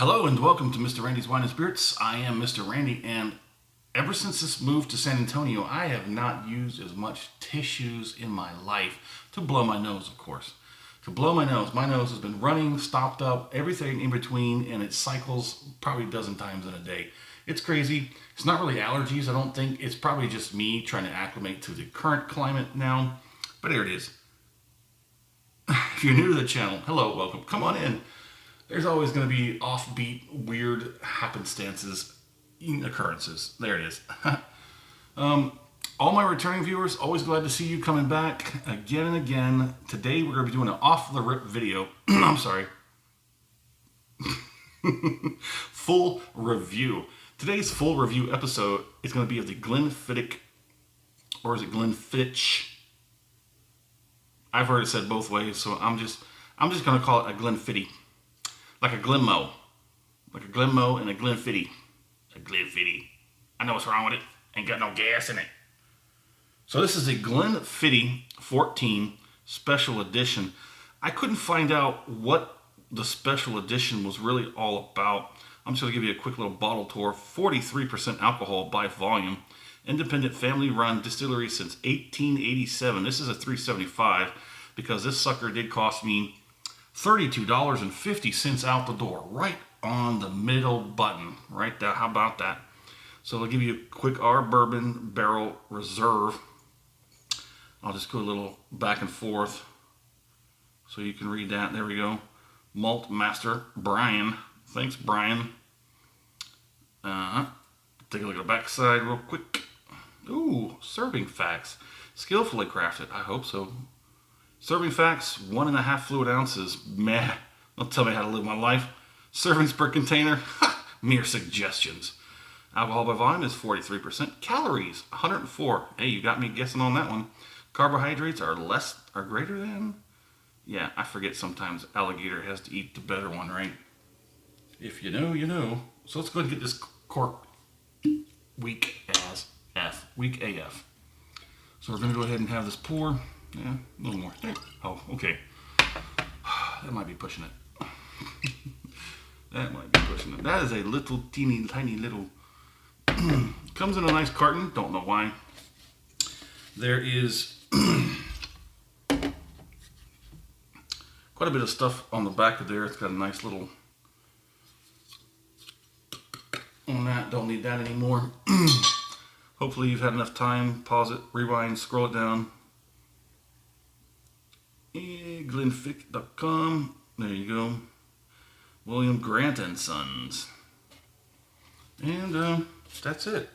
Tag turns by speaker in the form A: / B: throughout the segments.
A: Hello and welcome to Mr. Randy's Wine and Spirits. I am Mr. Randy, and ever since this move to San Antonio, I have not used as much tissues in my life to blow my nose, of course. To blow my nose. My nose has been running, stopped up, everything in between, and it cycles probably a dozen times in a day. It's crazy. It's not really allergies, I don't think. It's probably just me trying to acclimate to the current climate now. But there it is. If you're new to the channel, hello, welcome. Come on in. There's always going to be offbeat, weird happenstances, occurrences. There it is. All my returning viewers, always glad to see you coming back again and again. Today we're going to be doing an off-the-rip video. I'm sorry. Full review. Today's full review episode is going to be of the Glenfiddich, or is it Glenfiddich? I've heard it said both ways, so I'm just going to call it a Glenfiddich. Like a Glenmo. Like a Glenmo and a Glenfiddich. A Glenfiddich. I know what's wrong with it. Ain't got no gas in it. So this is a Glenfiddich 14 Special Edition. I couldn't find out what the Special Edition was really all about. I'm just going to give you a quick little bottle tour. 43% alcohol by volume. Independent family-run distillery since 1887. This is a 375 because this sucker did cost me $32.50 out the door, right on the middle button, right there. How about that? So I'll give you a quick R Bourbon Barrel Reserve. I'll just go a little back and forth so you can read that. There we go. Malt Master Brian. Thanks, Brian. Take a look at the back side real quick. Ooh, serving facts. Skillfully crafted. I hope so. Serving facts, 1.5 fluid ounces. Meh, don't tell me how to live my life. Servings per container, mere suggestions. Alcohol by volume is 43%. Calories, 104. Hey, you got me guessing on that one. Carbohydrates are greater than? Yeah, I forget sometimes alligator has to eat the better one, right? If you know, you know. So let's go ahead and get this cork weak as F. Weak AF. So we're going to go ahead and have this pour. Yeah, a little more. There. Oh, okay. That might be pushing it. That might be pushing it. That is a little teeny tiny little. Comes in a nice carton. Don't know why. There is quite a bit of stuff on the back of there. It's got a nice little. On that, don't need that anymore. Hopefully you've had enough time. Pause it, rewind, scroll it down. Glenfiddich.com. There you go. William Grant and Sons. And that's it.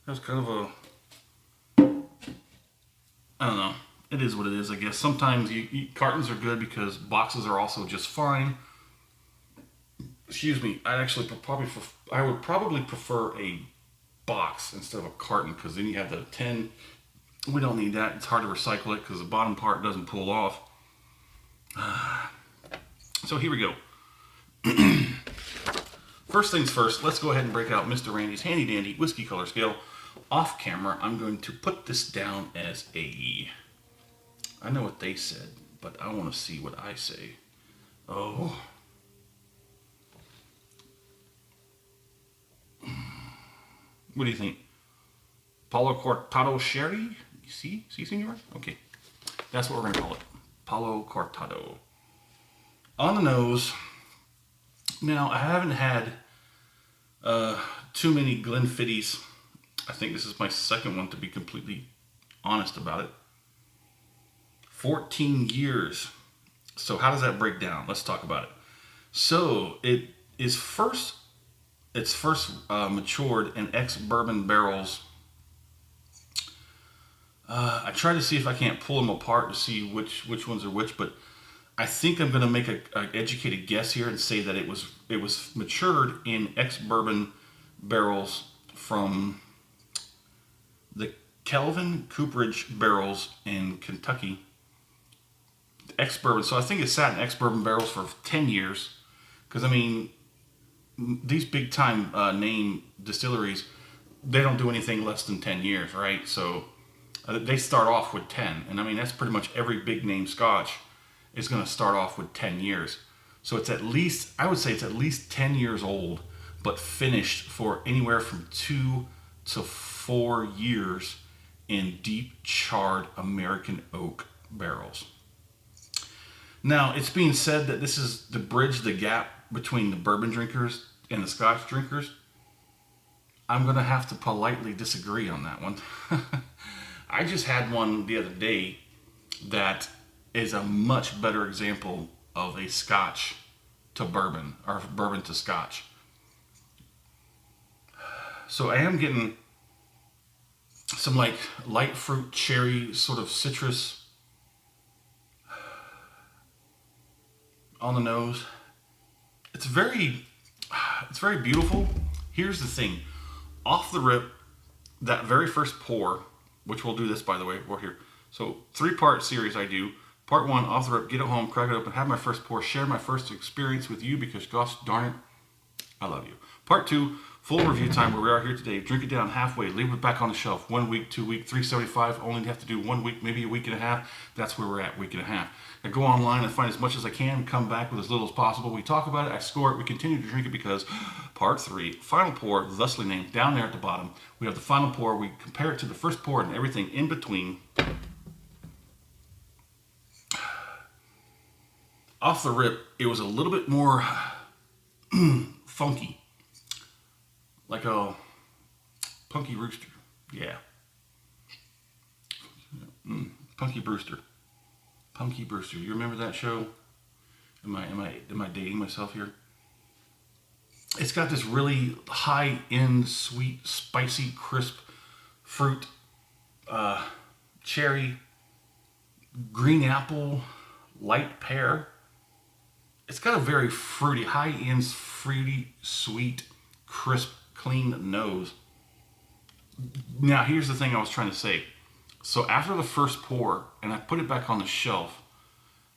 A: That was kind of a, I don't know. It is what it is, I guess. Sometimes cartons are good because boxes are also just fine. Excuse me. I would probably prefer a box instead of a carton because then you have the 10. We don't need that. It's hard to recycle it because the bottom part doesn't pull off. So here we go. First things first, let's go ahead and break out Mr. Randy's handy dandy whiskey color scale. Off camera, I'm going to put this down as a, I know what they said, but I want to see what I say. Oh. What do you think? Palo Cortado Sherry? See, senor? Okay. That's what we're going to call it. Palo Cortado. On the nose. Now, I haven't had too many Glenfiddichs. I think this is my second one, to be completely honest about it. 14 years. So how does that break down? Let's talk about it. So it's first matured in ex-bourbon barrels. I try to see if I can't pull them apart to see which ones are which, but I think I'm going to make an educated guess here and say that it was matured in ex-bourbon barrels from the Kelvin Cooperage barrels in Kentucky. Ex-bourbon. So I think it sat in ex-bourbon barrels for 10 years. Because, I mean, these big-time name distilleries, they don't do anything less than 10 years, right? So they start off with 10. And, I mean, that's pretty much every big-name Scotch is going to start off with 10 years. So it's at least, I would say it's at least 10 years old, but finished for anywhere from 2 to 4 years in deep charred American oak barrels. Now, it's being said that this is to bridge the gap between the bourbon drinkers and the Scotch drinkers. I'm going to have to politely disagree on that one. I just had one the other day that is a much better example of a Scotch to bourbon, or bourbon to Scotch. So I am getting some like light fruit, cherry, sort of citrus on the nose. It's very beautiful. Here's the thing. Off the rip, that very first pour, which we'll do this, by the way, we're here. So 3-part series I do. Part 1, off the rip, get it home, crack it open, have my first pour, share my first experience with you because gosh darn it, I love you. Part 2, full review time where we are here today. Drink it down halfway, leave it back on the shelf. 1 week, 2 week, 375. Only have to do 1 week, maybe a week and a half. That's where we're at, week and a half. I go online and find as much as I can, come back with as little as possible. We talk about it, I score it, we continue to drink it because part 3, final pour, thusly named, down there at the bottom. We have the final pour, we compare it to the first pour and everything in between. Off the rip, it was a little bit more funky. Like a Punky Rooster. Yeah. Punky Brewster. Punky Brewster. You remember that show? Am I dating myself here? It's got this really high-end, sweet, spicy, crisp fruit, cherry, green apple, light pear. It's got a very fruity, high-end, fruity, sweet, crisp, clean nose. Now, here's the thing I was trying to say. So after the first pour, and I put it back on the shelf,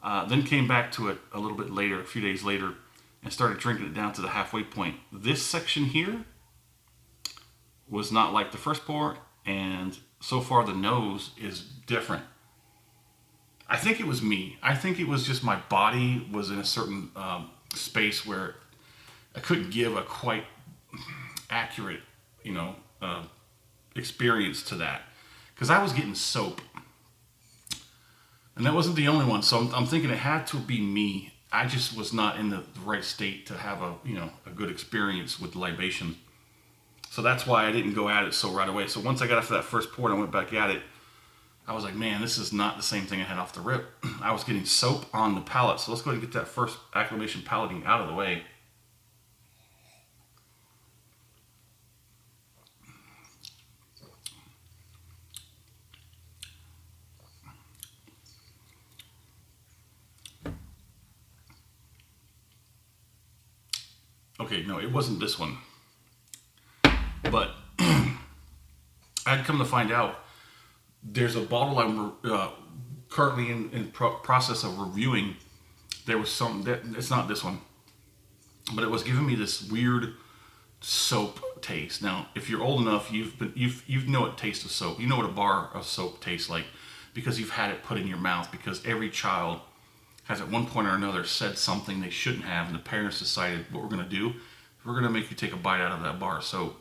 A: then came back to it a little bit later, a few days later, and started drinking it down to the halfway point. This section here was not like the first pour, and so far the nose is different. I think it was me. I think it was just my body was in a certain space where I couldn't give a quite accurate, experience to that. Because I was getting soap. And that wasn't the only one. So I'm thinking it had to be me. I just was not in the right state to have a good experience with libation. So that's why I didn't go at it so right away. So once I got after that first pour and I went back at it, I was like, man, this is not the same thing I had off the rip. I was getting soap on the palate. So let's go ahead and get that first acclimation palating out of the way. Okay, no, it wasn't this one. But I'd come to find out there's a bottle I'm currently in process of reviewing. There was some that it's not this one, but it was giving me this weird soap taste. Now, if you're old enough, you know what taste of soap. You know what a bar of soap tastes like because you've had it put in your mouth. Because every child has at one point or another said something they shouldn't have, and the parents decided what we're going to do. We're going to make you take a bite out of that bar of soap.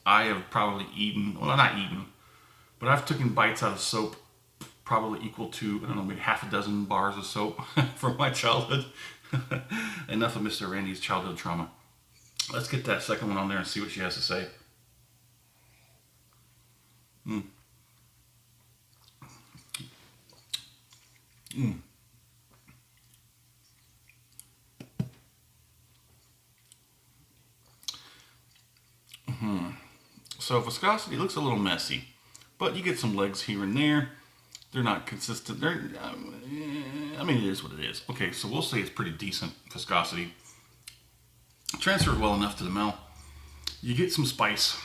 A: I have probably eaten, well, not eaten, but I've taken bites out of soap probably equal to, I don't know, maybe half a dozen bars of soap from my childhood. Enough of Mr. Randy's childhood trauma. Let's get that second one on there and see what she has to say. So viscosity looks a little messy, but you get some legs here and there. They're not consistent. I mean, it is what it is. Okay, so we'll say it's pretty decent viscosity. Transferred well enough to the mouth. You get some spice.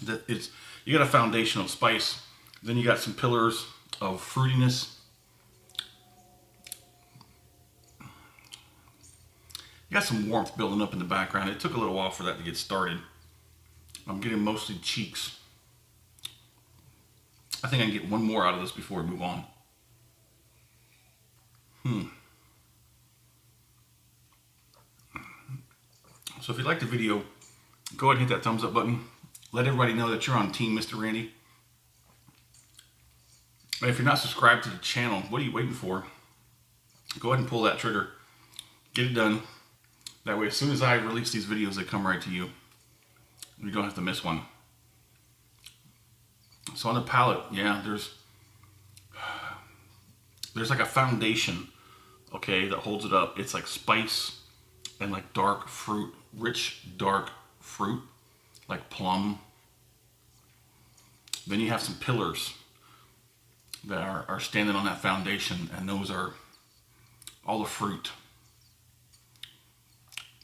A: You got a foundation of spice. Then you got some pillars of fruitiness. You got some warmth building up in the background. It took a little while for that to get started. I'm getting mostly cheeks. I think I can get one more out of this before we move on. So if you like the video, go ahead and hit that thumbs up button. Let everybody know that you're on Team Mr. Randy. And if you're not subscribed to the channel, what are you waiting for? Go ahead and pull that trigger. Get it done. That way, as soon as I release these videos, they come right to you. You don't have to miss one. So on the palate, yeah, there's like a foundation, okay, that holds it up. It's like spice and like dark fruit, rich dark fruit, like plum. Then you have some pillars that are standing on that foundation, and those are all the fruit.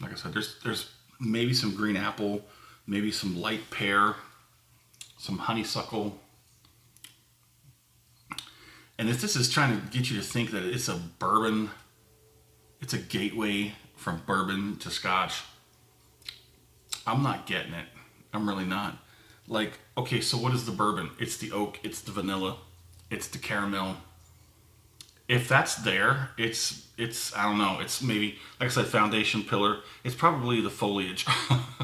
A: Like I said, there's maybe some green apple, maybe some light pear, some honeysuckle. And if this is trying to get you to think that it's a bourbon, it's a gateway from bourbon to Scotch, I'm not getting it. I'm really not. Like, okay, so what is the bourbon? It's the oak, it's the vanilla, it's the caramel. If that's there, it's I don't know, it's maybe, like I said, foundation, pillar. It's probably the foliage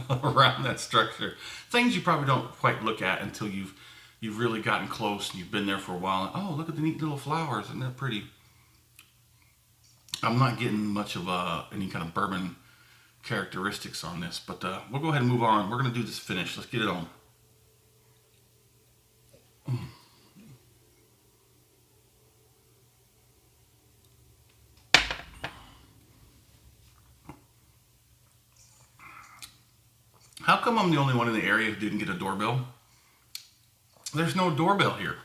A: around that structure. Things you probably don't quite look at until you've really gotten close and you've been there for a while. And, oh, look at the neat little flowers, isn't that pretty? I'm not getting much of any kind of bourbon characteristics on this, but we'll go ahead and move on. We're going to do this finish. Let's get it on. How come I'm the only one in the area who didn't get a doorbell? There's no doorbell here.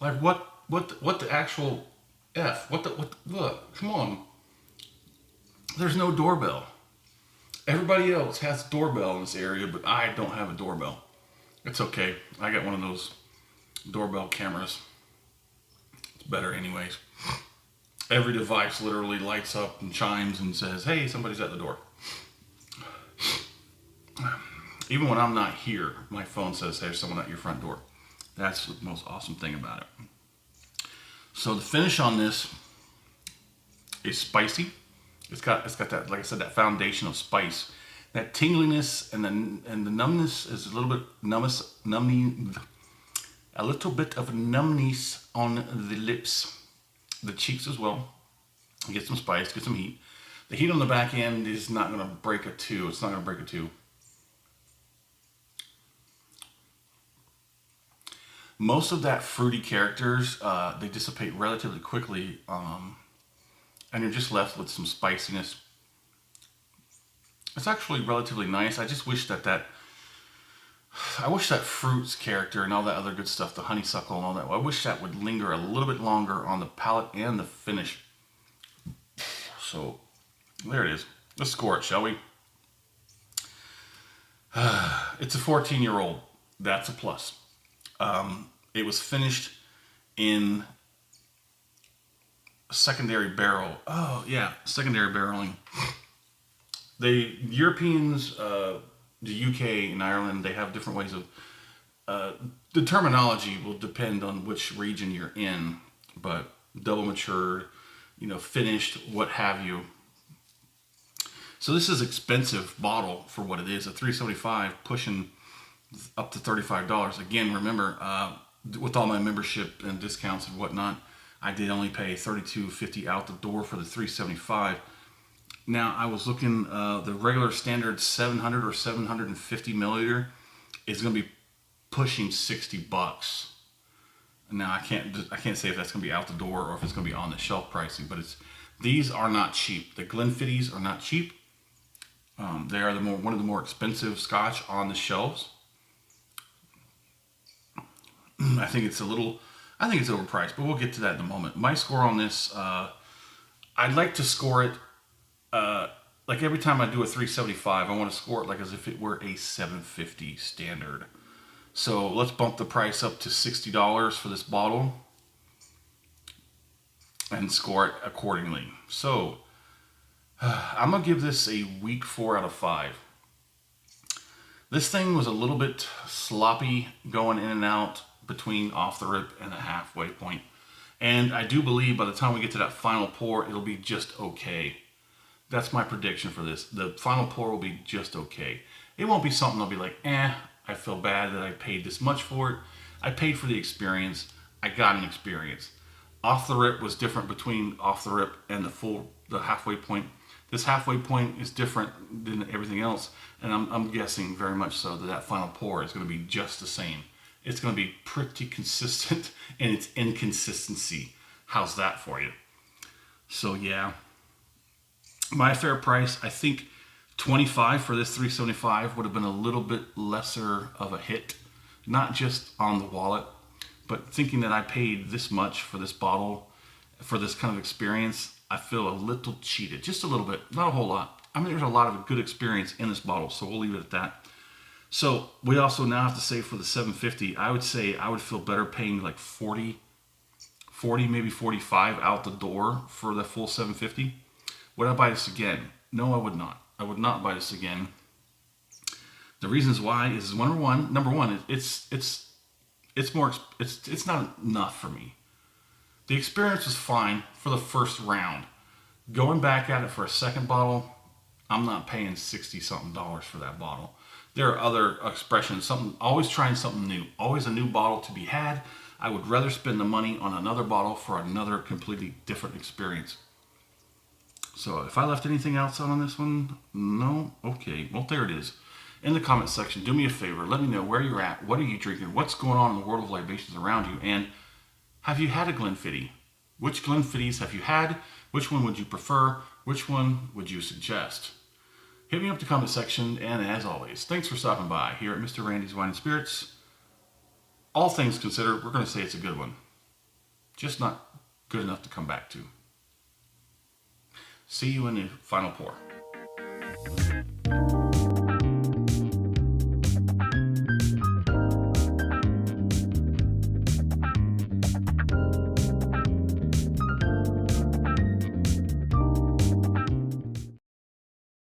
A: Like what the actual F? Look, come on. There's no doorbell. Everybody else has doorbell in this area, but I don't have a doorbell. It's okay. I got one of those doorbell cameras. It's better anyways. Every device literally lights up and chimes and says, hey, somebody's at the door. Even when I'm not here, my phone says there's someone at your front door. That's the most awesome thing about it. So the finish on this is spicy. It's got that, like I said, that foundation of spice. That tingliness and the numbness is a little bit numbing, a little bit of numbness on the lips, the cheeks as well. Get some spice, get some heat. The heat on the back end is not going to break a 2. It's not going to break a 2. Most of that fruity characters, they dissipate relatively quickly, and you're just left with some spiciness. It's actually relatively nice. I just wish that fruits character and all that other good stuff, the honeysuckle and all that, I wish that would linger a little bit longer on the palate and the finish. So there it is. Let's score it, shall we? It's a 14-year-old. That's a plus. It was finished in a secondary barrel. Oh, yeah, secondary barreling. The Europeans, the UK and Ireland, they have different ways of... the terminology will depend on which region you're in, but double matured, finished, what have you. So this is an expensive bottle for what it is, a $3.75, pushing up to $35. Again, remember, with all my membership and discounts and whatnot, I did only pay $32.50 out the door for the $3.75. Now, I was looking, the regular standard 700 or 750 milliliter is going to be pushing $60. Now, I can't say if that's going to be out the door or if it's going to be on the shelf pricing, but these are not cheap. The Glenfiddichs are not cheap. They are one of the more expensive Scotch on the shelves. I think it's overpriced, but we'll get to that in a moment. My score on this, I'd like to score it, like every time I do a 375, I want to score it like as if it were a 750 standard. So let's bump the price up to $60 for this bottle and score it accordingly. So I'm going to give this a weak 4 out of 5. This thing was a little bit sloppy going in and out between off the rip and the halfway point. And I do believe by the time we get to that final pour, it'll be just okay. That's my prediction for this. The final pour will be just okay. It won't be something I'll be like, I feel bad that I paid this much for it. I paid for the experience. I got an experience. Off the rip was different between off the rip and the halfway point. This halfway point is different than everything else, and I'm guessing very much so that final pour is going to be just the same. It's going to be pretty consistent in its inconsistency. How's that for you? So yeah, my fair price, I think 25 for this 375 would have been a little bit lesser of a hit, not just on the wallet, but thinking that I paid this much for this bottle, for this kind of experience, I feel a little cheated, just a little bit, not a whole lot. I mean, there's a lot of good experience in this bottle, so we'll leave it at that. So we also now have to say for the 750, I would say I would feel better paying like 40, maybe 45 out the door for the full 750. Would I buy this again? No, I would not. I would not buy this again. The reasons why is number one, it's not enough for me. The experience was fine for the first round. Going back at it for a second bottle, I'm not paying $60-something for that bottle. There are other expressions, always trying something new, always a new bottle to be had. I would rather spend the money on another bottle for another completely different experience. So if I left anything else out on this one, no? Okay, well there it is. In the comment section, do me a favor, let me know where you're at, what are you drinking, what's going on in the world of libations around you, and have you had a Glenfiddich? Which Glenfiddichs have you had? Which one would you prefer? Which one would you suggest? Hit me up in the comment section, and as always, thanks for stopping by here at Mr. Randy's Wine and Spirits. All things considered, we're going to say it's a good one. Just not good enough to come back to. See you in the final pour.